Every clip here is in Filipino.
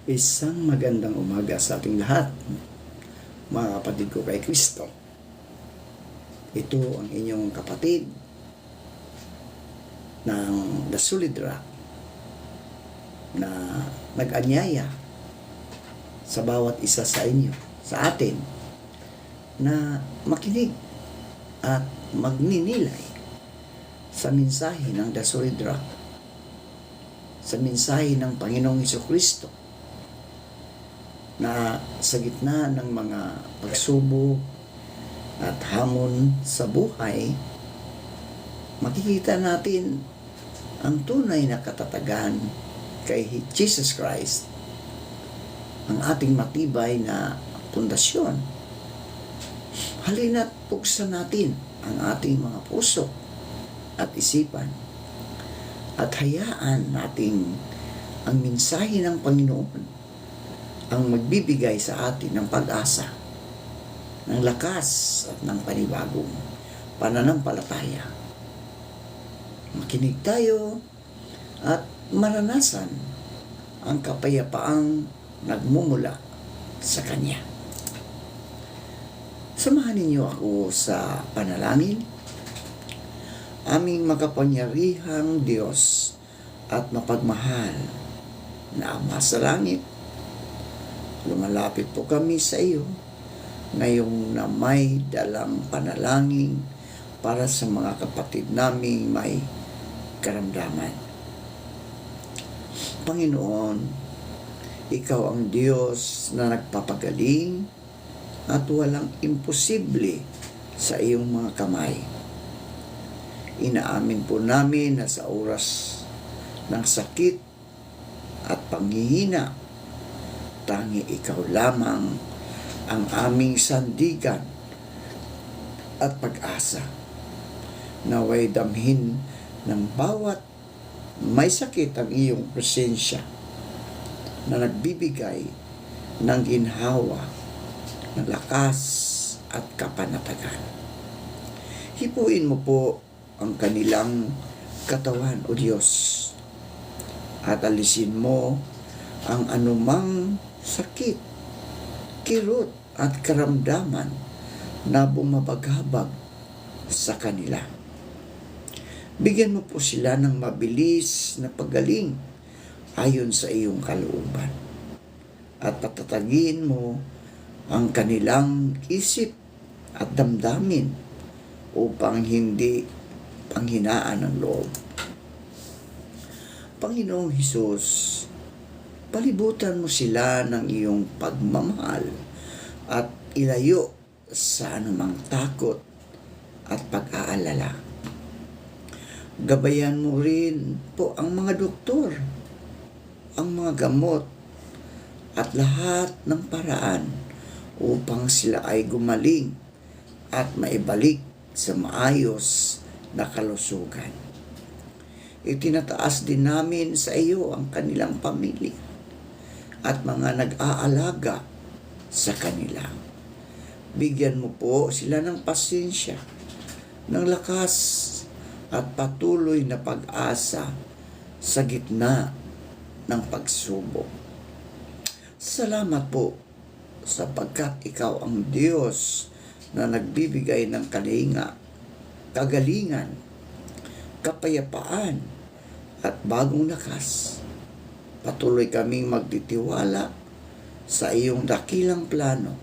Isang magandang umaga sa ating lahat, mga kapatid ko kay Kristo. Ito ang inyong kapatid ng The Solid Rock na nag-anyaya sa bawat isa sa inyo, sa atin, na makinig at magninilay sa mensahe ng The Solid Rock, sa mensahe ng Panginoong Hesukristo, na sa gitna ng mga pagsubok at hamon sa buhay, makikita natin ang tunay na katatagan kay Jesus Christ, ang ating matibay na pundasyon. Halina't buksan natin ang ating mga puso at isipan at hayaan nating ang mensahe ng Panginoon ang magbibigay sa atin ng pag-asa, ng lakas at ng panibagong pananampalataya. Makinig tayo at maranasan ang kapayapaang nagmumula sa Kanya. Samahan ninyo ako sa panalangin. Aming makapangyarihang Diyos at mapagmahal na Ama sa langit, lumalapit po kami sa iyo ngayong na may dalang panalangin para sa mga kapatid naming may karamdaman. Panginoon, Ikaw ang Diyos na nagpapagaling at walang imposible sa iyong mga kamay. Inaamin po namin na sa oras ng sakit at panghihina, tangi Ikaw lamang ang aming sandigan at pag-asa. Naway damhin ng bawat may sakit ang iyong presensya na nagbibigay ng ginhawa, ng lakas at kapanatagan. Hipuin mo po ang kanilang katawan, O Diyos, at alisin mo ang anumang sakit, kirot at karamdaman na bumabagabag sa kanila. Bigyan mo po sila ng mabilis na paggaling ayon sa iyong kalooban. At patatagin mo ang kanilang isip at damdamin upang hindi panghinaan ng loob. Panginoong Hesus, palibutan mo sila ng iyong pagmamahal at ilayo sa anumang takot at pag-aalala. Gabayan mo rin po ang mga doktor, ang mga gamot at lahat ng paraan upang sila ay gumaling at maibalik sa maayos na kalusugan. Itinataas din namin sa iyo ang kanilang pamilya at mga nag-aalaga sa kanila. Bigyan mo po sila ng pasensya, ng lakas at patuloy na pag-asa sa gitna ng pagsubok. Salamat po sapagkat Ikaw ang Diyos na nagbibigay ng kalinga, kagalingan, kapayapaan at bagong lakas. Patuloy kaming magtitiwala sa iyong dakilang plano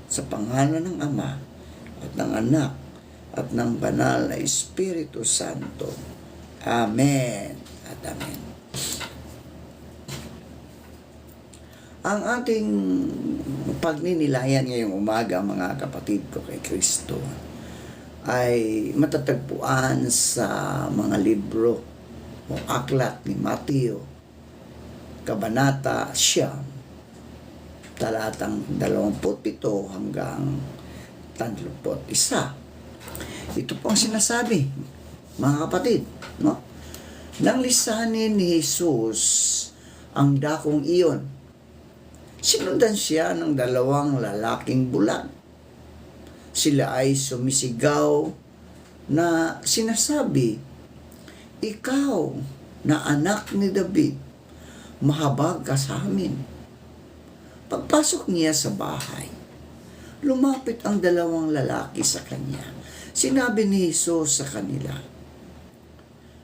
sa pangalan ng Ama at ng Anak at ng Banal na Espiritu Santo. Amen at Amen. Ang ating pagninilayan ngayong umaga, mga kapatid ko kay Kristo, ay matatagpuan sa mga libro o aklat ni Mateo, Kabanata 9, talatang 27 hanggang 31. Ito po ang sinasabi, mga kapatid, no? Nang lisanin ni Jesus ang dakong iyon, sinundan siya ng 2 lalaking bulag. Sila ay sumisigaw na sinasabi, "Ikaw na anak ni David, mahabag ka sa amin." Pagpasok niya sa bahay, lumapit ang dalawang lalaki sa kanya. Sinabi ni Jesus sa kanila,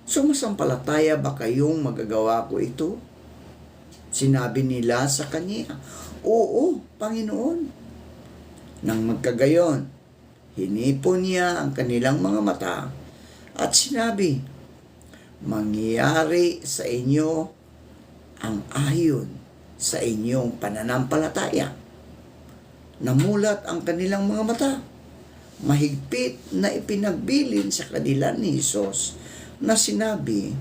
"Sumasampalataya ba kayong magagawa ko ito?" Sinabi nila sa kanya, "Oo, Panginoon." Nang magkagayon, hinipon niya ang kanilang mga mata at sinabi, "Mangyari sa inyo ang ayon sa inyong pananampalataya." Namulat ang kanilang mga mata. Mahigpit na ipinagbilin sa kanila ni Jesus na sinasabi,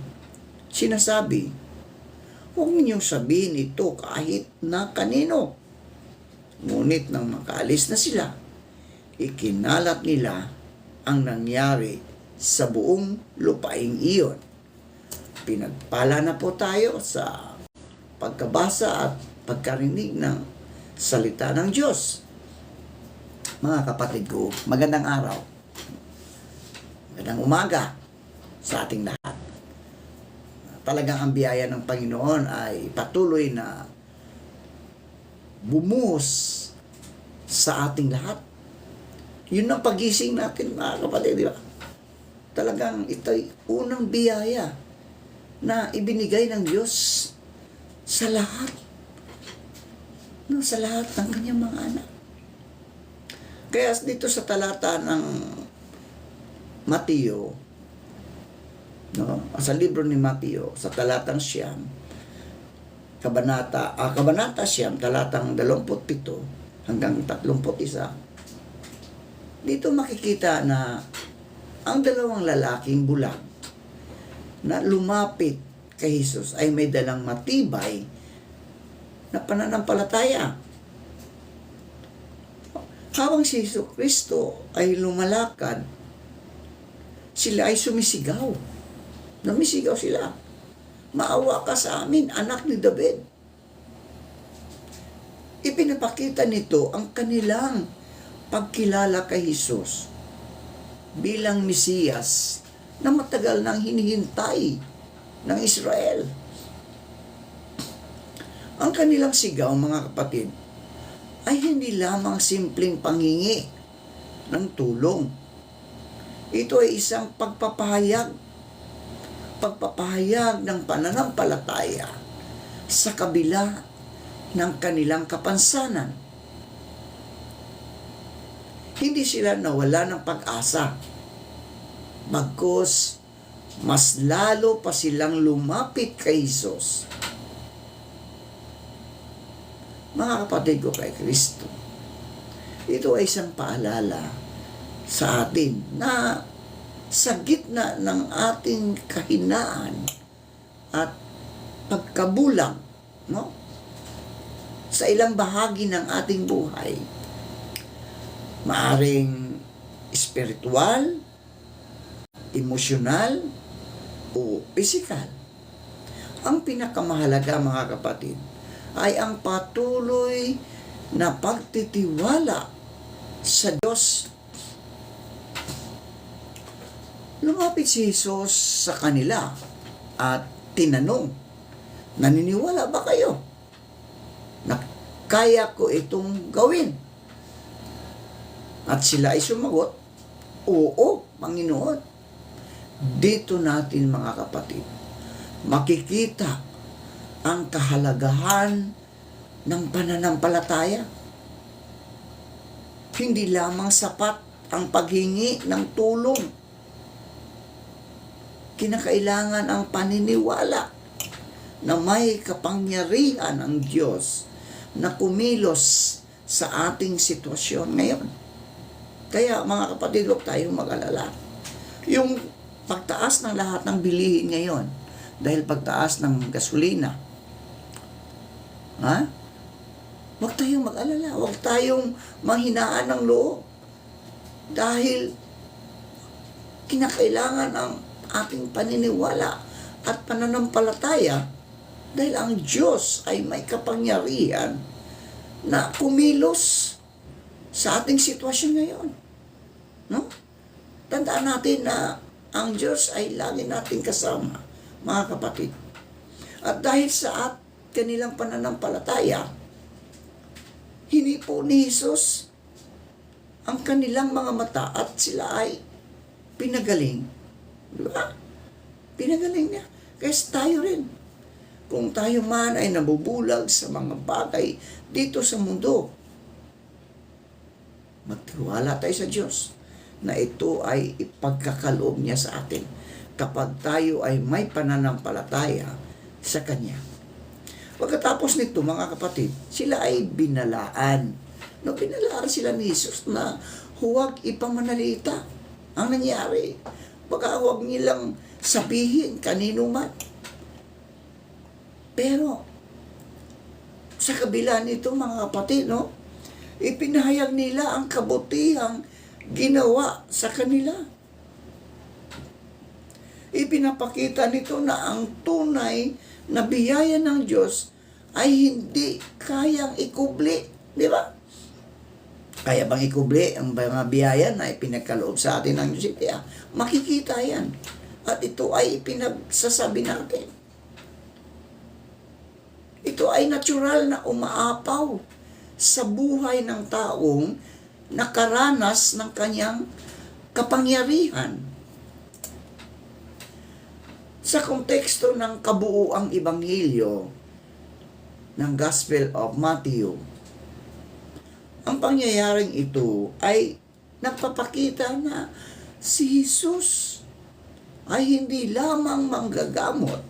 "Huwag ninyong sabihin ito kahit na kanino." Ngunit nang makaalis na sila, ikinalat nila ang nangyari sa buong lupaing iyon. Pinagpala na po tayo sa pagkabasa at pagkarinig ng salita ng Diyos. Mga kapatid ko, magandang araw. Magandang umaga sa ating lahat. Talagang ang biyaya ng Panginoon ay patuloy na bumuhos sa ating lahat. Yun ang pagising natin, mga kapatid, di ba? Talagang ito'y unang biyaya na ibinigay ng Diyos sa lahat. Sa lahat ng kanyang mga anak. Kaya dito sa talata ng Mateo, sa libro ni Mateo, sa talatang siyam, kabanata siyam, talatang 27 hanggang 31, dito makikita na ang dalawang lalaking bulag na lumapit kay Jesus ay may dalang matibay na pananampalataya. Habang si Jesucristo ay lumalakad, sila ay sumisigaw. Namisigaw sila, "Maawa ka sa amin, anak ni David." Ipinapakita nito ang kanilang pagkilala kay Jesus bilang Mesiyas na matagal nang hinihintay ng Israel. Ang kanilang sigaw, mga kapatid, ay hindi lamang simpleng panghingi ng tulong. Ito ay isang pagpapahayag ng pananampalataya sa kabila ng kanilang kapansanan. Hindi sila nawala ng pag-asa. Bagkus, mas lalo pa silang lumapit kay Jesus. Mga kapatid ko kay Kristo, ito ay isang paalala sa atin na sa gitna ng ating kahinaan at pagkabulang, sa ilang bahagi ng ating buhay, maaring espiritual, emosyonal, o pisikal. Ang pinakamahalaga, mga kapatid, ay ang patuloy na pagtitiwala sa Diyos. Lumapit si Jesus sa kanila at tinanong, "Naniniwala ba kayo na kaya ko itong gawin?" At sila ay sumagot, "Oo, Panginoon." Dito natin, mga kapatid, makikita ang kahalagahan ng pananampalataya. Hindi lamang sapat ang paghingi ng tulong. Kinakailangan ang paniniwala na may kapangyarihan ang Diyos na kumilos sa ating sitwasyon ngayon. Kaya, mga kapatid, huwag tayong mag-alala. Yung pagtaas ng lahat ng bilihin ngayon, dahil pagtaas ng gasolina, huwag tayong mag-alala, huwag tayong manghinaan ng loob. Dahil kinakailangan ang ating paniniwala at pananampalataya dahil ang Diyos ay may kapangyarihan na kumilos sa ating sitwasyon ngayon. Tandaan natin na ang Diyos ay lagi nating kasama, mga kapatid. At dahil sa kanilang pananampalataya, hinipo ni Jesus ang kanilang mga mata at sila ay pinagaling. Di ba? Pinagaling niya. Kaya tayo rin. Kung tayo man ay nabubulag sa mga bagay dito sa mundo, magtiwala tayo sa Diyos na ito ay ipagkakaloob niya sa atin kapag tayo ay may pananampalataya sa Kanya. Pagkatapos nito, mga kapatid, sila ay binalaan. No, binalaan sila ni Jesus na huwag ipamanalita ang nangyari. Baka huwag nilang sabihin kanino man. Pero, sa kabila nito, mga kapatid, no, ipinahayag nila ang kabutihang ginawa sa kanila. Ipinapakita nito na ang tunay na biyaya ng Diyos ay hindi kayang ikubli. Di ba? Kaya bang ikubli ang mga biyaya na ipinagkaloob sa atin ng Diyos? Makikita yan. At ito ay ipinagsasabi natin. Ito ay natural na umaapaw sa buhay ng taong nakaranas ng kanyang kapangyarihan. Sa konteksto ng kabuuang Ebanghelyo ng Gospel of Matthew, ang pangyayaring ito ay nagpapakita na si Jesus ay hindi lamang manggagamot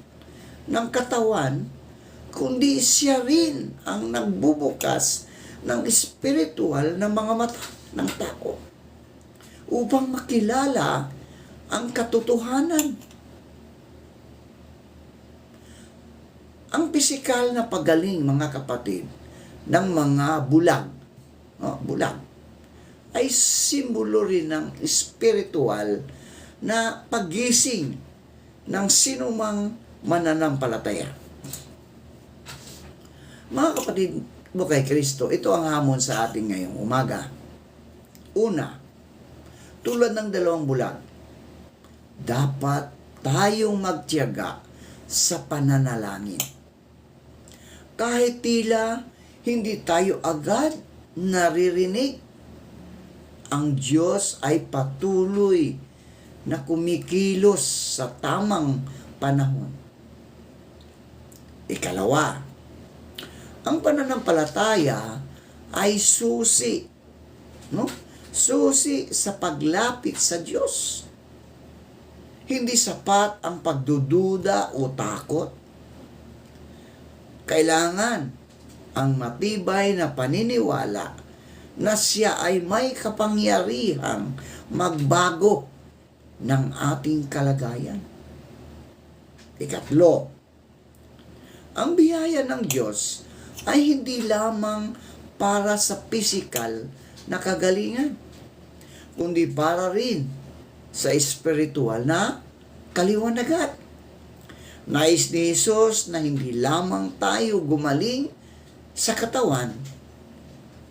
ng katawan, kundi siya rin ang nagbubukas ng espiritual na mga mata ng tao upang makilala ang katotohanan. Ang pisikal na pagaling, mga kapatid, ng mga bulag, bulag, ay simbolo rin ng espiritual na paggising ng sinumang mananampalataya. Mga kapatid mo kay Kristo, ito ang hamon sa atin ngayong umaga. Una, tulad ng dalawang bulag, dapat tayong magtiyaga sa pananalangin. Kahit tila hindi tayo agad naririnig, ang Diyos ay patuloy na kumikilos sa tamang panahon. Ikalawa, ang pananampalataya ay susi, no? Susi sa paglapit sa Diyos. Hindi sapat ang pagdududa o takot. Kailangan ang matibay na paniniwala na siya ay may kapangyarihang magbago ng ating kalagayan. Ikatlo, ang biyaya ng Diyos ay hindi lamang para sa pisikal na kagalingan, kundi para rin sa espiritual na kaliwanagan. Nais ni Jesus na hindi lamang tayo gumaling sa katawan,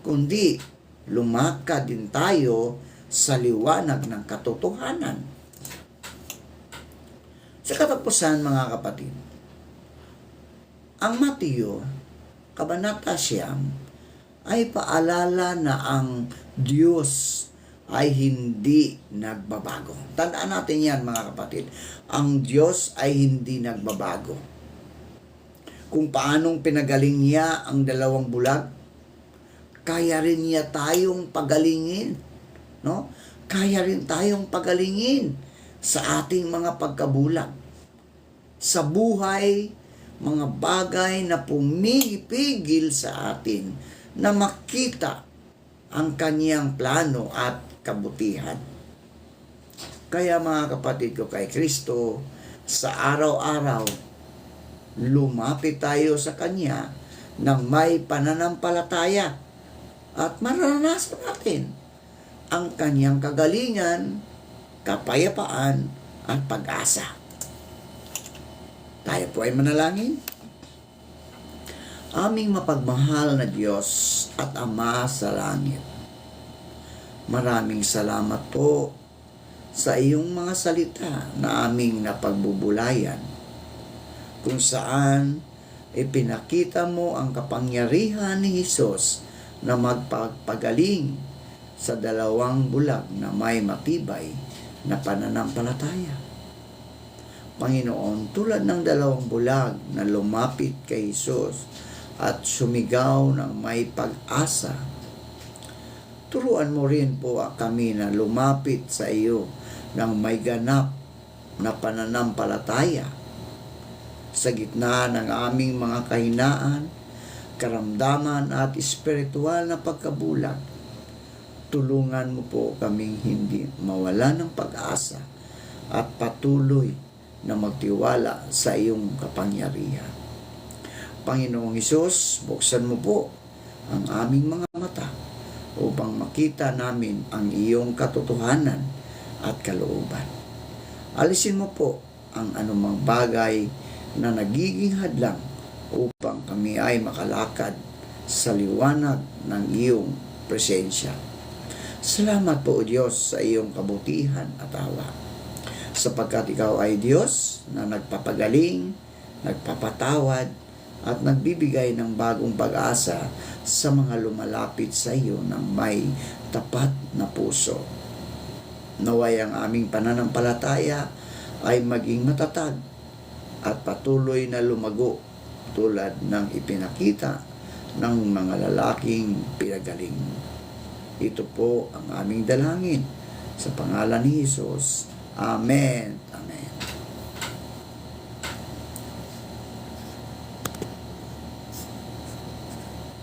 kundi lumakad din tayo sa liwanag ng katotohanan. Sa katapusan, mga kapatid, ang Mateo, Kabanata 9, ay paalala na ang Diyos ay hindi nagbabago. Tandaan natin yan, mga kapatid. Ang Diyos ay hindi nagbabago. Kung paanong pinagaling niya ang dalawang bulag, kaya rin niya tayong pagalingin. No? Kaya rin tayong pagalingin sa ating mga pagkabulag. Sa buhay, mga bagay na pumipigil sa atin na makita ang kaniyang plano at kabutihan. Kaya mga kapatid ko kay Kristo, sa araw-araw, lumapit tayo sa Kanya ng may pananampalataya at maranasan natin ang Kanyang kagalingan, kapayapaan at pag-asa. Tayo po ay manalangin. Aming mapagmahal na Diyos at Ama sa langit, maraming salamat po sa iyong mga salita na aming napagbubulayan, kung saan ipinakita mo ang kapangyarihan ni Jesus na magpagpagaling sa dalawang bulag na may matibay na pananampalataya. Panginoon, tulad ng dalawang bulag na lumapit kay Jesus at sumigaw ng may pag-asa, turuan mo rin po kami na lumapit sa iyo ng may ganap na pananampalataya sa gitna ng aming mga kahinaan, karamdaman at espiritual na pagkabulag. Tulungan mo po kaming hindi mawala ng pag-asa at patuloy na magtiwala sa iyong kapangyarihan. Panginoong Hesus, buksan mo po ang aming mga mata upang makita namin ang iyong katotohanan at kalooban. Alisin mo po ang anumang bagay na nagiging hadlang upang kami ay makalakad sa liwanag ng iyong presensya. Salamat po, O Diyos, sa iyong kabutihan at awa, sapagkat ikaw ay Diyos na nagpapagaling, nagpapatawad, at nagbibigay ng bagong pag-asa sa mga lumalapit sa iyo ng may tapat na puso. Naway ang aming pananampalataya ay maging matatag at patuloy na lumago tulad ng ipinakita ng mga lalaking pinagaling. Ito po ang aming dalangin sa pangalan ni Jesus. Amen.